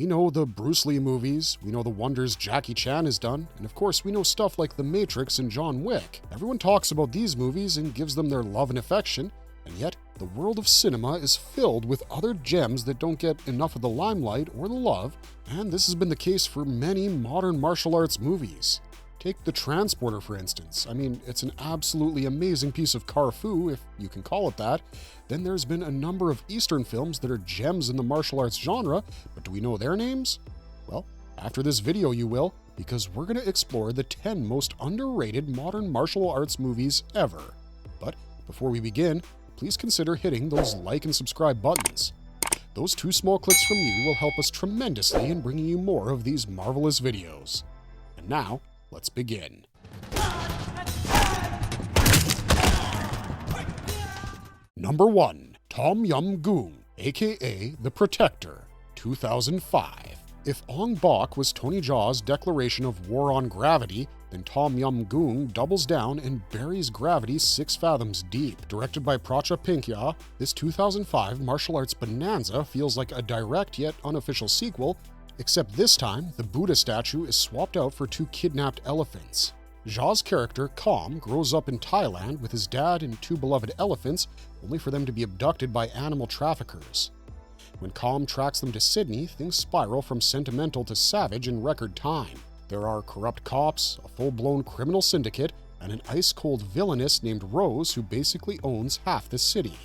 We know the Bruce Lee movies, we know the wonders Jackie Chan has done, and of course we know stuff like The Matrix and John Wick. Everyone talks about these movies and gives them their love and affection, and yet the world of cinema is filled with other gems that don't get enough of the limelight or the love, and this has been the case for many modern martial arts movies. Take The Transporter, for instance. I mean, it's an absolutely amazing piece of kung-fu, if you can call it that. Then there's been a number of Eastern films that are gems in the martial arts genre, but do we know their names? Well, after this video you will, because we're going to explore the 10 most underrated modern martial arts movies ever. But before we begin, please consider hitting those like and subscribe buttons. Those 2 small clicks from you will help us tremendously in bringing you more of these marvelous videos. And now, let's begin. Number 1. Tom Yum Goong, aka The Protector, 2005. If Ong Bak was Tony Jaa's declaration of war on gravity, then Tom Yum Goong doubles down and buries gravity 6 fathoms deep. Directed by Pracha Pinkya, this 2005 martial arts bonanza feels like a direct yet unofficial sequel, except this time the Buddha statue is swapped out for 2 kidnapped elephants. Jaa's character, Kam, grows up in Thailand with his dad and 2 beloved elephants, only for them to be abducted by animal traffickers. When Kam tracks them to Sydney, things spiral from sentimental to savage in record time. There are corrupt cops, a full-blown criminal syndicate, and an ice-cold villainess named Rose who basically owns half the city.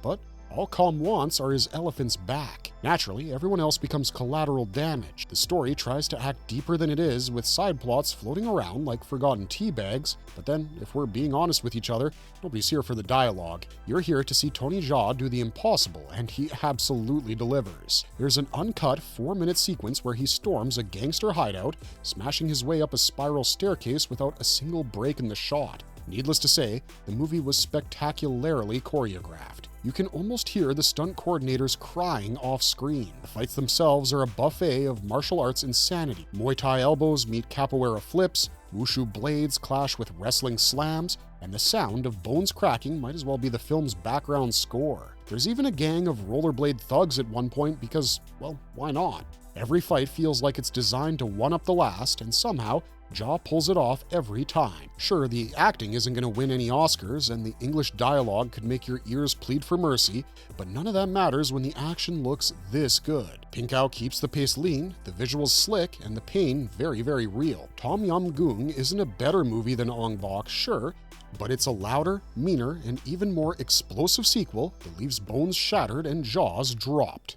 But all Kam wants are his elephants back. Naturally, everyone else becomes collateral damage. The story tries to act deeper than it is, with side plots floating around like forgotten tea bags. But then, if we're being honest with each other, nobody's here for the dialogue. You're here to see Tony Jaa do the impossible, and he absolutely delivers. There's an uncut 4-minute sequence where he storms a gangster hideout, smashing his way up a spiral staircase without a single break in the shot. Needless to say, the movie was spectacularly choreographed. You can almost hear the stunt coordinators crying off-screen. The fights themselves are a buffet of martial arts insanity. Muay Thai elbows meet capoeira flips, wushu blades clash with wrestling slams, and the sound of bones cracking might as well be the film's background score. There's even a gang of rollerblade thugs at one point because, well, why not? Every fight feels like it's designed to one-up the last, and somehow, Jaa pulls it off every time. Sure, the acting isn't going to win any Oscars, and the English dialogue could make your ears plead for mercy, but none of that matters when the action looks this good. Pinkau keeps the pace lean, the visuals slick, and the pain very, very real. Tom Yum Goong isn't a better movie than Ong Bak, sure, but it's a louder, meaner, and even more explosive sequel that leaves bones shattered and jaws dropped.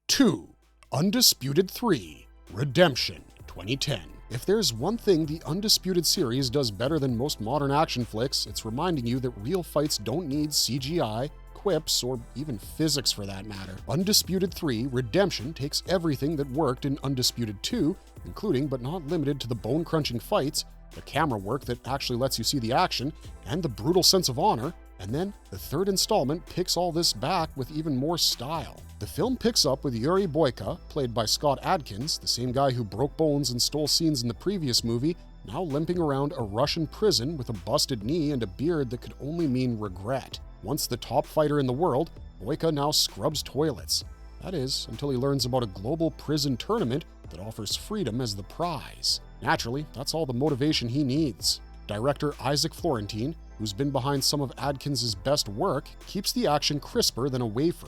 2. Undisputed 3, Redemption, 2010. If there's one thing the Undisputed series does better than most modern action flicks, it's reminding you that real fights don't need CGI, quips, or even physics for that matter. Undisputed 3, Redemption takes everything that worked in Undisputed 2, including but not limited to the bone-crunching fights, the camera work that actually lets you see the action, and the brutal sense of honor, and then the 3rd installment picks all this back with even more style. The film picks up with Yuri Boyka, played by Scott Adkins, the same guy who broke bones and stole scenes in the previous movie, now limping around a Russian prison with a busted knee and a beard that could only mean regret. Once the top fighter in the world, Boyka now scrubs toilets. That is, until he learns about a global prison tournament that offers freedom as the prize. Naturally, that's all the motivation he needs. Director Isaac Florentine, who's been behind some of Adkins' best work, keeps the action crisper than a wafer.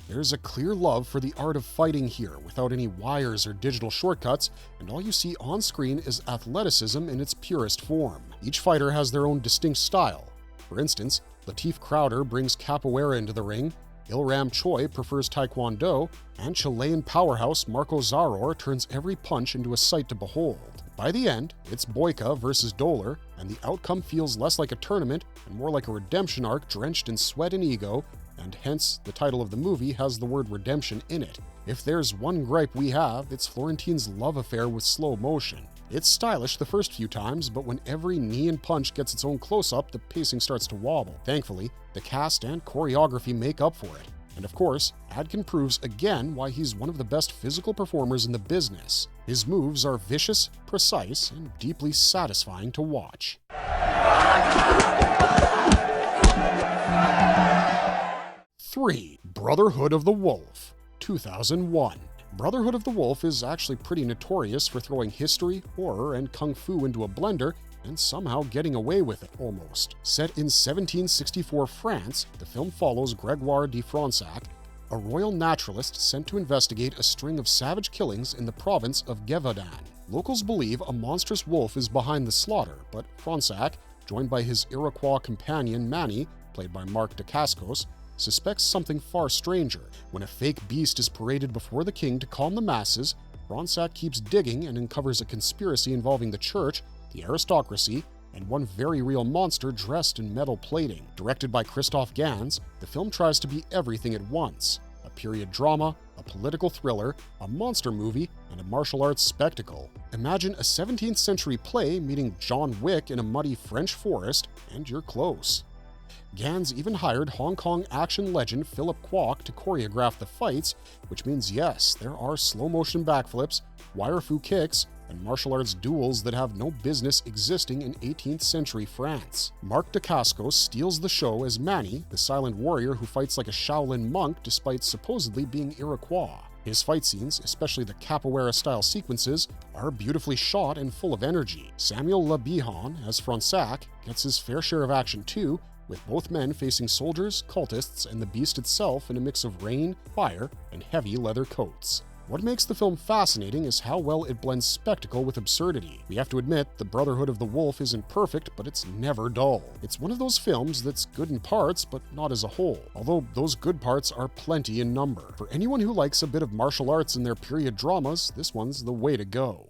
There's a clear love for the art of fighting here, without any wires or digital shortcuts, and all you see on screen is athleticism in its purest form. Each fighter has their own distinct style. For instance, Lateef Crowder brings capoeira into the ring, Ilram Choi prefers taekwondo, and Chilean powerhouse Marco Zaror turns every punch into a sight to behold. By the end, it's Boyka versus Doler, and the outcome feels less like a tournament and more like a redemption arc drenched in sweat and ego, and hence the title of the movie has the word redemption in it. If there's one gripe we have, it's Florentine's love affair with slow motion. It's stylish the first few times, but when every knee and punch gets its own close-up, the pacing starts to wobble. Thankfully, the cast and choreography make up for it. And of course, Adkin proves again why he's one of the best physical performers in the business. His moves are vicious, precise, and deeply satisfying to watch. 3. Brotherhood of the Wolf, 2001. Brotherhood of the Wolf is actually pretty notorious for throwing history, horror, and kung fu into a blender and somehow getting away with it, almost. Set in 1764 France, the film follows Grégoire de Fronsac, a royal naturalist sent to investigate a string of savage killings in the province of Gévaudan. Locals believe a monstrous wolf is behind the slaughter, but Fronsac, joined by his Iroquois companion Manny, played by Marc Dacascos, suspects something far stranger. When a fake beast is paraded before the king to calm the masses, Fronsac keeps digging and uncovers a conspiracy involving the church, the aristocracy, and one very real monster dressed in metal plating. Directed by Christophe Gans, the film tries to be everything at once: a period drama, a political thriller, a monster movie, and a martial arts spectacle. Imagine a 17th century play meeting John Wick in a muddy French forest, and you're close. Gans even hired Hong Kong action legend Philip Kwok to choreograph the fights, which means yes, there are slow-motion backflips, wire-fu kicks, and martial arts duels that have no business existing in 18th century France. Marc Dacascos steals the show as Manny, the silent warrior who fights like a Shaolin monk despite supposedly being Iroquois. His fight scenes, especially the capoeira-style sequences, are beautifully shot and full of energy. Samuel Le Bihan, as Fronsac, gets his fair share of action too, with both men facing soldiers, cultists, and the beast itself in a mix of rain, fire, and heavy leather coats. What makes the film fascinating is how well it blends spectacle with absurdity. We have to admit, the Brotherhood of the Wolf isn't perfect, but it's never dull. It's one of those films that's good in parts, but not as a whole, although those good parts are plenty in number. For anyone who likes a bit of martial arts in their period dramas, this one's the way to go.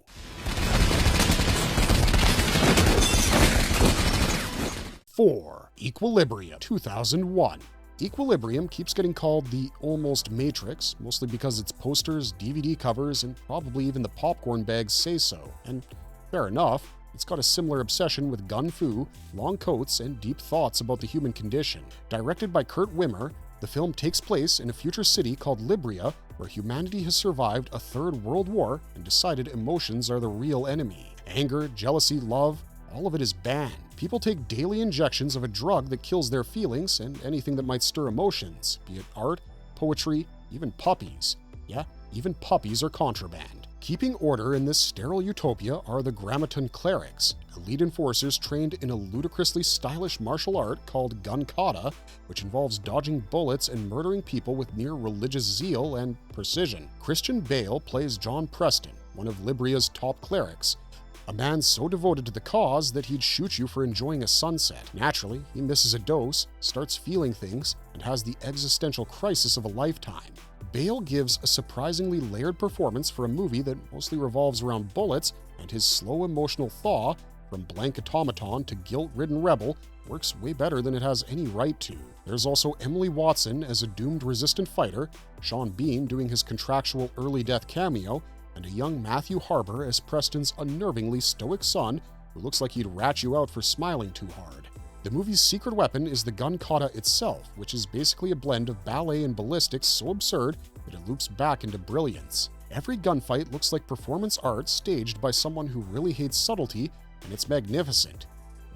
4. Equilibrium, 2001. Equilibrium keeps getting called the almost Matrix, mostly because its posters, DVD covers, and probably even the popcorn bags say so. And fair enough, it's got a similar obsession with gun fu, long coats, and deep thoughts about the human condition. Directed by Kurt Wimmer, the film takes place in a future city called Libria, where humanity has survived a third world war and decided emotions are the real enemy. Anger, jealousy, love, all of it is banned. People take daily injections of a drug that kills their feelings and anything that might stir emotions, be it art, poetry, even puppies. Yeah, even puppies are contraband. Keeping order in this sterile utopia are the Grammaton Clerics, elite enforcers trained in a ludicrously stylish martial art called gun kata, which involves dodging bullets and murdering people with near religious zeal and precision. Christian Bale plays John Preston, one of Libria's top clerics, a man so devoted to the cause that he'd shoot you for enjoying a sunset. Naturally, he misses a dose, starts feeling things, and has the existential crisis of a lifetime. Bale gives a surprisingly layered performance for a movie that mostly revolves around bullets, and his slow emotional thaw, from blank automaton to guilt-ridden rebel, works way better than it has any right to. There's also Emily Watson as a doomed resistant fighter, Sean Bean doing his contractual early death cameo, and a young Matthew Harbour as Preston's unnervingly stoic son who looks like he'd rat you out for smiling too hard. The movie's secret weapon is the gun kata itself, which is basically a blend of ballet and ballistics so absurd that it loops back into brilliance. Every gunfight looks like performance art staged by someone who really hates subtlety, and it's magnificent.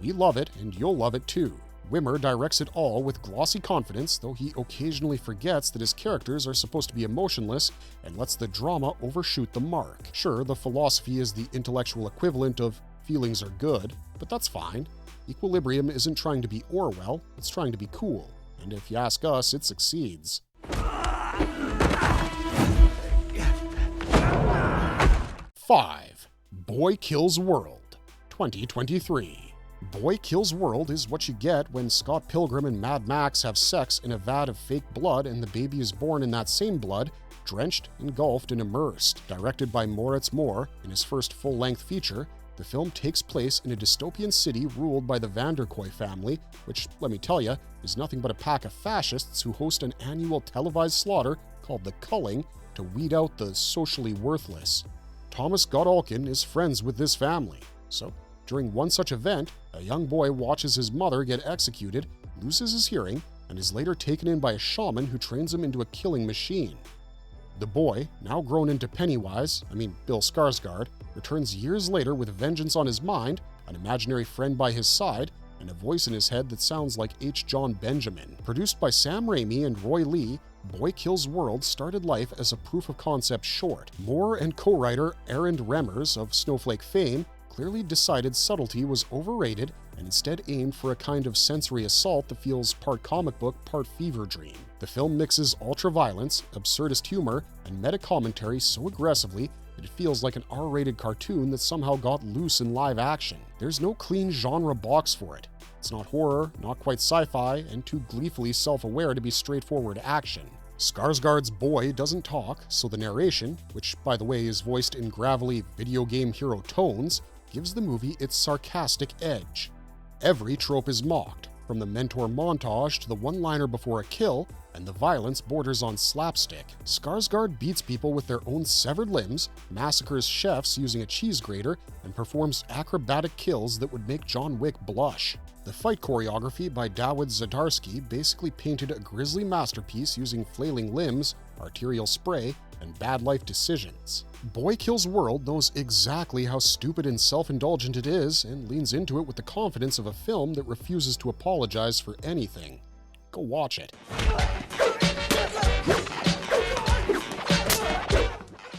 We love it, and you'll love it too. Wimmer directs it all with glossy confidence, though he occasionally forgets that his characters are supposed to be emotionless and lets the drama overshoot the mark. Sure, the philosophy is the intellectual equivalent of feelings are good, but that's fine. Equilibrium isn't trying to be Orwell, it's trying to be cool. And if you ask us, it succeeds. 5. Boy Kills World, 2023. Boy Kills World is what you get when Scott Pilgrim and Mad Max have sex in a vat of fake blood and the baby is born in that same blood, drenched, engulfed, and immersed. Directed by Moritz Moore in his first full-length feature, the film takes place in a dystopian city ruled by the Van der Kooi family, which, let me tell you, is nothing but a pack of fascists who host an annual televised slaughter called the Culling to weed out the socially worthless. Thomas Godolkin is friends with this family, so during one such event, a young boy watches his mother get executed, loses his hearing, and is later taken in by a shaman who trains him into a killing machine. The boy, now grown into Pennywise, Bill Skarsgård, returns years later with vengeance on his mind, an imaginary friend by his side, and a voice in his head that sounds like H. John Benjamin. Produced by Sam Raimi and Roy Lee, Boy Kills World started life as a proof-of-concept short. Moore and co-writer Aaron Remmers of Snowflake fame clearly decided subtlety was overrated and instead aimed for a kind of sensory assault that feels part comic book, part fever dream. The film mixes ultra-violence, absurdist humor, and meta-commentary so aggressively that it feels like an R-rated cartoon that somehow got loose in live action. There's no clean genre box for it. It's not horror, not quite sci-fi, and too gleefully self-aware to be straightforward action. Skarsgård's boy doesn't talk, so the narration, which by the way is voiced in gravelly video game hero tones, gives the movie its sarcastic edge. Every trope is mocked, from the mentor montage to the one-liner before a kill, and the violence borders on slapstick. Skarsgård beats people with their own severed limbs, massacres chefs using a cheese grater, and performs acrobatic kills that would make John Wick blush. The fight choreography by Dawid Zadarsky basically painted a grisly masterpiece using flailing limbs, arterial spray, and bad life decisions. Boy Kills World knows exactly how stupid and self-indulgent it is and leans into it with the confidence of a film that refuses to apologize for anything. Go watch it.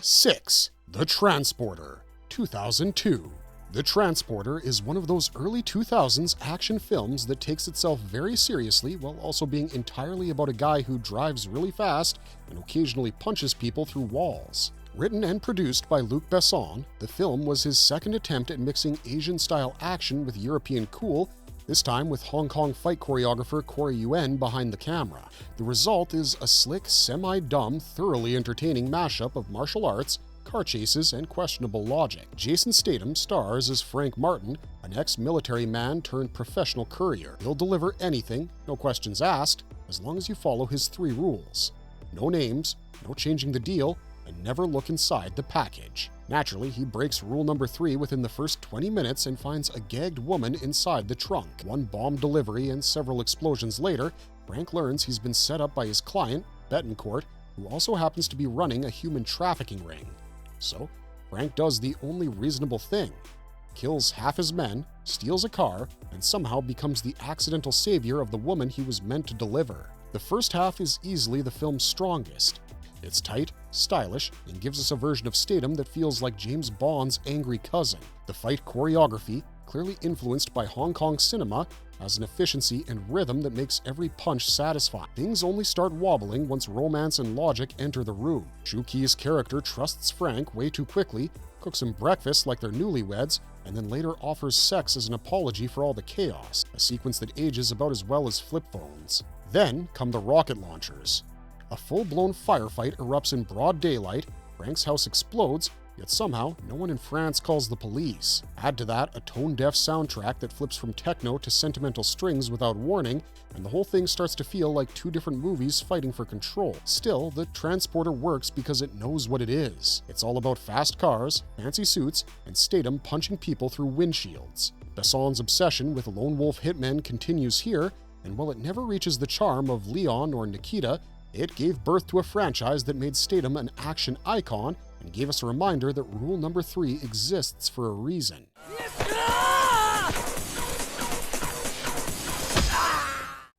6. The Transporter, 2002. The Transporter is one of those early 2000s action films that takes itself very seriously while also being entirely about a guy who drives really fast and occasionally punches people through walls. Written and produced by Luc Besson, the film was his second attempt at mixing Asian-style action with European cool, this time with Hong Kong fight choreographer Corey Yuen behind the camera. The result is a slick, semi-dumb, thoroughly entertaining mashup of martial arts, car chases, and questionable logic. Jason Statham stars as Frank Martin, an ex-military man turned professional courier. He'll deliver anything, no questions asked, as long as you follow his 3 rules. No names, no changing the deal, and never look inside the package. Naturally, he breaks rule number 3 within the first 20 minutes and finds a gagged woman inside the trunk. One bomb delivery and several explosions later, Frank learns he's been set up by his client, Betancourt, who also happens to be running a human trafficking ring. So, Frank does the only reasonable thing. Kills half his men, steals a car, and somehow becomes the accidental savior of the woman he was meant to deliver. The first half is easily the film's strongest. It's tight, stylish, and gives us a version of Statham that feels like James Bond's angry cousin. The fight choreography, clearly influenced by Hong Kong cinema, has an efficiency and rhythm that makes every punch satisfying. Things only start wobbling once romance and logic enter the room. Shu Qi's character trusts Frank way too quickly, cooks him breakfast like they're newlyweds, and then later offers sex as an apology for all the chaos, a sequence that ages about as well as flip phones. Then come the rocket launchers. A full-blown firefight erupts in broad daylight, Frank's house explodes, yet somehow no one in France calls the police. Add to that a tone-deaf soundtrack that flips from techno to sentimental strings without warning, and the whole thing starts to feel like 2 different movies fighting for control. Still, the Transporter works because it knows what it is. It's all about fast cars, fancy suits, and Statham punching people through windshields. Besson's obsession with lone wolf hitmen continues here, and while it never reaches the charm of Leon or Nikita, it gave birth to a franchise that made Statham an action icon and gave us a reminder that rule number 3 exists for a reason.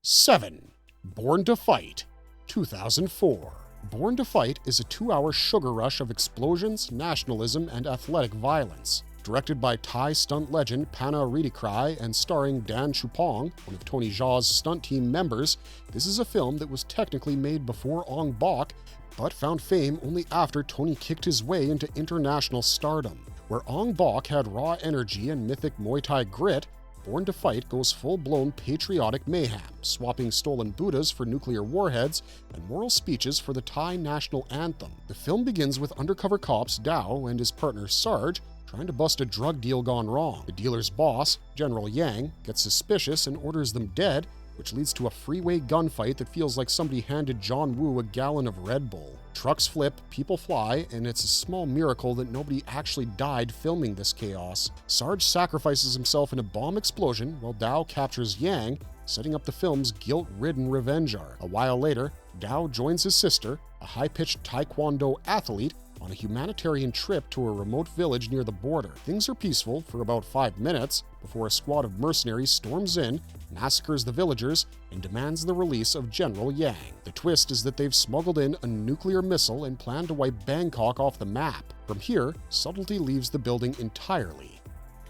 7. Born to Fight, 2004. Born to Fight is a 2-hour sugar rush of explosions, nationalism, and athletic violence. Directed by Thai stunt legend Panna Ridikrai and starring Dan Chupong, one of Tony Jaa's stunt team members, this is a film that was technically made before Ong Bak, but found fame only after Tony kicked his way into international stardom. Where Ong Bak had raw energy and mythic Muay Thai grit, Born to Fight goes full-blown patriotic mayhem, swapping stolen Buddhas for nuclear warheads and moral speeches for the Thai national anthem. The film begins with undercover cops Dao and his partner Sarge trying to bust a drug deal gone wrong. The dealer's boss, General Yang, gets suspicious and orders them dead, which leads to a freeway gunfight that feels like somebody handed John Woo a gallon of Red Bull. Trucks flip, people fly, and it's a small miracle that nobody actually died filming this chaos. Sarge sacrifices himself in a bomb explosion while Dao captures Yang, setting up the film's guilt-ridden revenge arc. A while later, Dao joins his sister, a high-pitched taekwondo athlete, on a humanitarian trip to a remote village near the border. Things are peaceful for about 5 minutes before a squad of mercenaries storms in, massacres the villagers, and demands the release of General Yang. The twist is that they've smuggled in a nuclear missile and plan to wipe Bangkok off the map. From here, subtlety leaves the building entirely.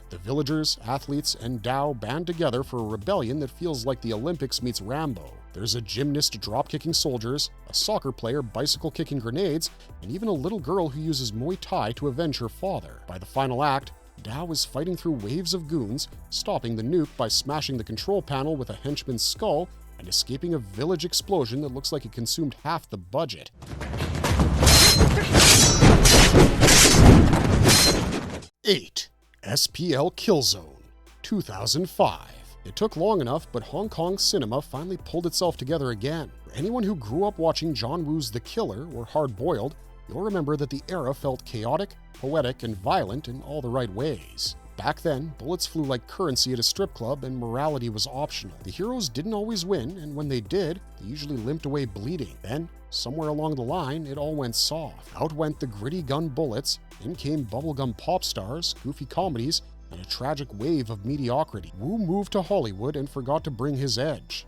The villagers, athletes, and Dao band together for a rebellion that feels like the Olympics meets Rambo. There's a gymnast drop-kicking soldiers, a soccer player bicycle-kicking grenades, and even a little girl who uses Muay Thai to avenge her father. By the final act, Dao is fighting through waves of goons, stopping the nuke by smashing the control panel with a henchman's skull, and escaping a village explosion that looks like it consumed half the budget. 8. SPL Killzone, 2005. It took long enough, but Hong Kong cinema finally pulled itself together again. For anyone who grew up watching John Woo's The Killer or Hard Boiled, you'll remember that the era felt chaotic, poetic, and violent in all the right ways. Back then, bullets flew like currency at a strip club and morality was optional. The heroes didn't always win, and when they did, they usually limped away bleeding. Then, somewhere along the line, it all went soft. Out went the gritty gun bullets, in came bubblegum pop stars, goofy comedies, and a tragic wave of mediocrity. Woo moved to Hollywood and forgot to bring his edge.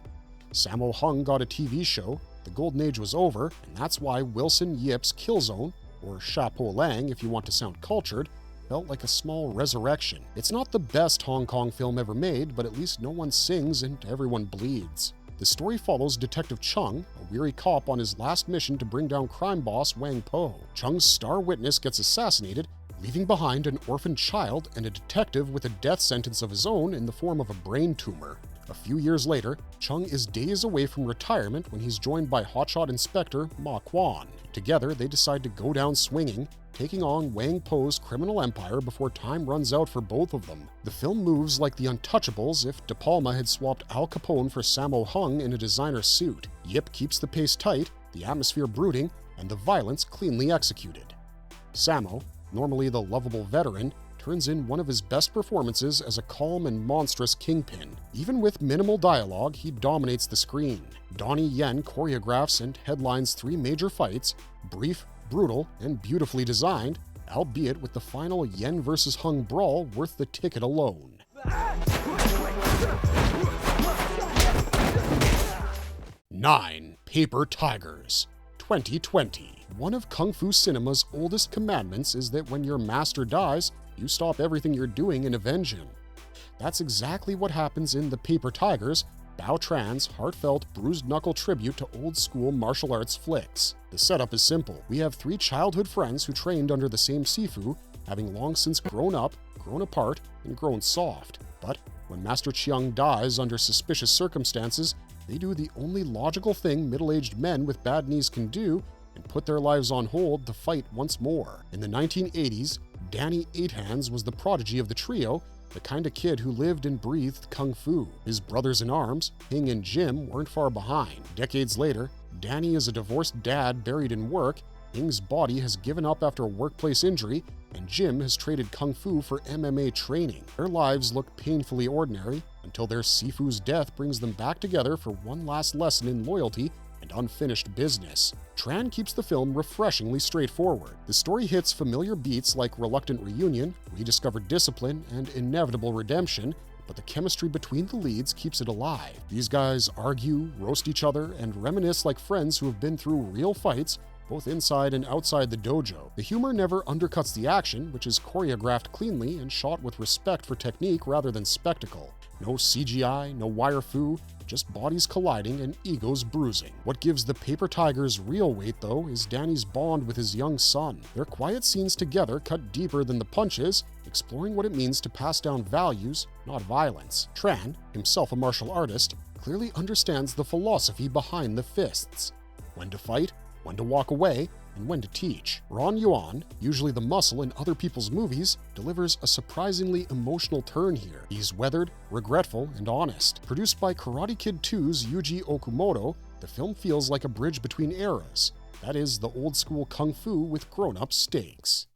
Sammo Hung got a TV show, the golden age was over, and that's why Wilson Yip's Killzone, or Chapeau Lang if you want to sound cultured, felt like a small resurrection. It's not the best Hong Kong film ever made, but at least no one sings and everyone bleeds. The story follows Detective Chung, a weary cop on his last mission to bring down crime boss Wang Po. Chung's star witness gets assassinated, leaving behind an orphaned child and a detective with a death sentence of his own in the form of a brain tumor. A few years later, Chung is days away from retirement when he's joined by hotshot Inspector Ma Quan. Together, they decide to go down swinging, taking on Wang Po's criminal empire before time runs out for both of them. The film moves like The Untouchables if De Palma had swapped Al Capone for Sammo Hung in a designer suit. Yip keeps the pace tight, the atmosphere brooding, and the violence cleanly executed. Sammo, normally the lovable veteran, turns in one of his best performances as a calm and monstrous kingpin. Even with minimal dialogue, he dominates the screen. Donnie Yen choreographs and headlines 3 major fights, brief, brutal, and beautifully designed, albeit with the final Yen vs. Hung brawl worth the ticket alone. 9. Paper Tigers, 2020. One of Kung Fu cinema's oldest commandments is that when your master dies, you stop everything you're doing and avenge him. That's exactly what happens in The Paper Tigers, Bao Tran's heartfelt, bruised-knuckle tribute to old-school martial arts flicks. The setup is simple. We have 3 childhood friends who trained under the same Sifu, having long since grown up, grown apart, and grown soft. But when Master Chiang dies under suspicious circumstances, they do the only logical thing middle-aged men with bad knees can do and put their lives on hold to fight once more. In the 1980s, Danny Eight Hands was the prodigy of the trio, the kind of kid who lived and breathed kung fu. His brothers in arms, Hing and Jim, weren't far behind. Decades later, Danny is a divorced dad buried in work, Hing's body has given up after a workplace injury, and Jim has traded kung fu for MMA training. Their lives look painfully ordinary until their Sifu's death brings them back together for one last lesson in loyalty and unfinished business. Tran keeps the film refreshingly straightforward. The story hits familiar beats like reluctant reunion, rediscovered discipline, and inevitable redemption, but the chemistry between the leads keeps it alive. These guys argue, roast each other, and reminisce like friends who have been through real fights, both inside and outside the dojo. The humor never undercuts the action, which is choreographed cleanly and shot with respect for technique rather than spectacle. No CGI, no wire fu, just bodies colliding and egos bruising. What gives the Paper Tigers real weight, though, is Danny's bond with his young son. Their quiet scenes together cut deeper than the punches, exploring what it means to pass down values, not violence. Tran, himself a martial artist, clearly understands the philosophy behind the fists. When to fight, when to walk away, and when to teach. Ron Yuan, usually the muscle in other people's movies, delivers a surprisingly emotional turn here. He's weathered, regretful, and honest. Produced by Karate Kid 2's Yuji Okumoto, the film feels like a bridge between eras. That is, the old-school kung fu with grown-up stakes.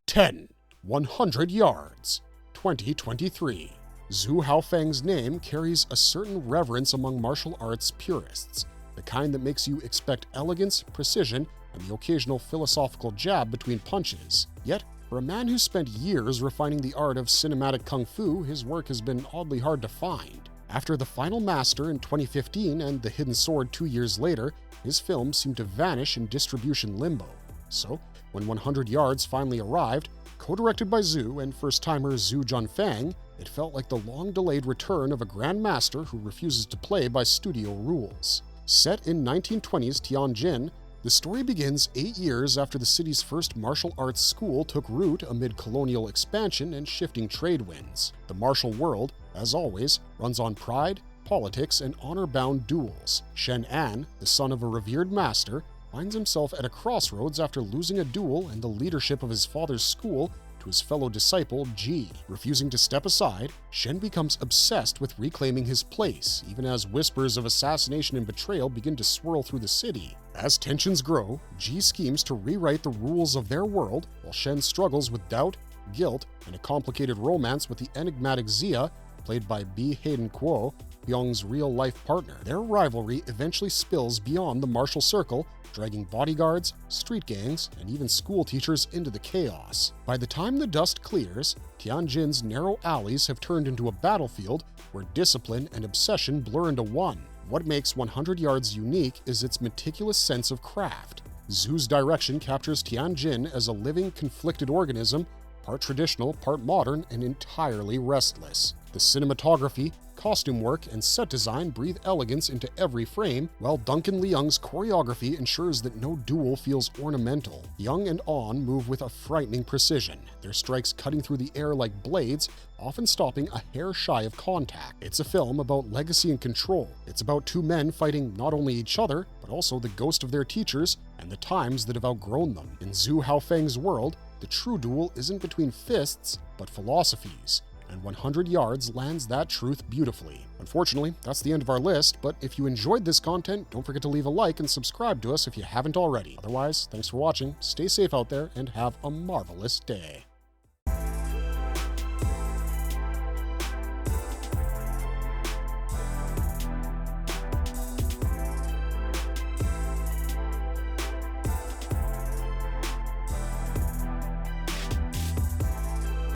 10. 100 Yards, 2023. Zhu Haofeng's name carries a certain reverence among martial arts purists. The the kind that makes you expect elegance, precision, and the occasional philosophical jab between punches. Yet, for a man who spent years refining the art of cinematic kung fu, his work has been oddly hard to find. After The Final Master in 2015 and The Hidden Sword 2 years later, his films seemed to vanish in distribution limbo. So, when 100 Yards finally arrived, co-directed by Zhu and first-timer Zhu Junfang, it felt like the long-delayed return of a grand master who refuses to play by studio rules. Set in 1920s Tianjin, the story begins 8 years after the city's first martial arts school took root amid colonial expansion and shifting trade winds. The martial world, as always, runs on pride, politics, and honor-bound duels. Shen An, the son of a revered master, finds himself at a crossroads after losing a duel and the leadership of his father's school to his fellow disciple, Ji. Refusing to step aside, Shen becomes obsessed with reclaiming his place, even as whispers of assassination and betrayal begin to swirl through the city. As tensions grow, Ji schemes to rewrite the rules of their world, while Shen struggles with doubt, guilt, and a complicated romance with the enigmatic Xia, played by Bi Hayden Kuo, Byung's real-life partner. Their rivalry eventually spills beyond the martial circle, dragging bodyguards, street gangs, and even school teachers into the chaos. By the time the dust clears, Tianjin's narrow alleys have turned into a battlefield where discipline and obsession blur into one. What makes 100 Yards unique is its meticulous sense of craft. Zhu's direction captures Tianjin as a living, conflicted organism, part traditional, part modern, and entirely restless. The cinematography, costume work, and set design breathe elegance into every frame, while Duncan Leung's choreography ensures that no duel feels ornamental. Leung and On move with a frightening precision, their strikes cutting through the air like blades, often stopping a hair shy of contact. It's a film about legacy and control. It's about two men fighting not only each other, but also the ghost of their teachers and the times that have outgrown them. In Zhu Haofeng's world, the true duel isn't between fists, but philosophies. And 100 Yards lands that truth beautifully. Unfortunately, that's the end of our list, but if you enjoyed this content, don't forget to leave a like and subscribe to us if you haven't already. Otherwise, thanks for watching, stay safe out there, and have a marvelous day.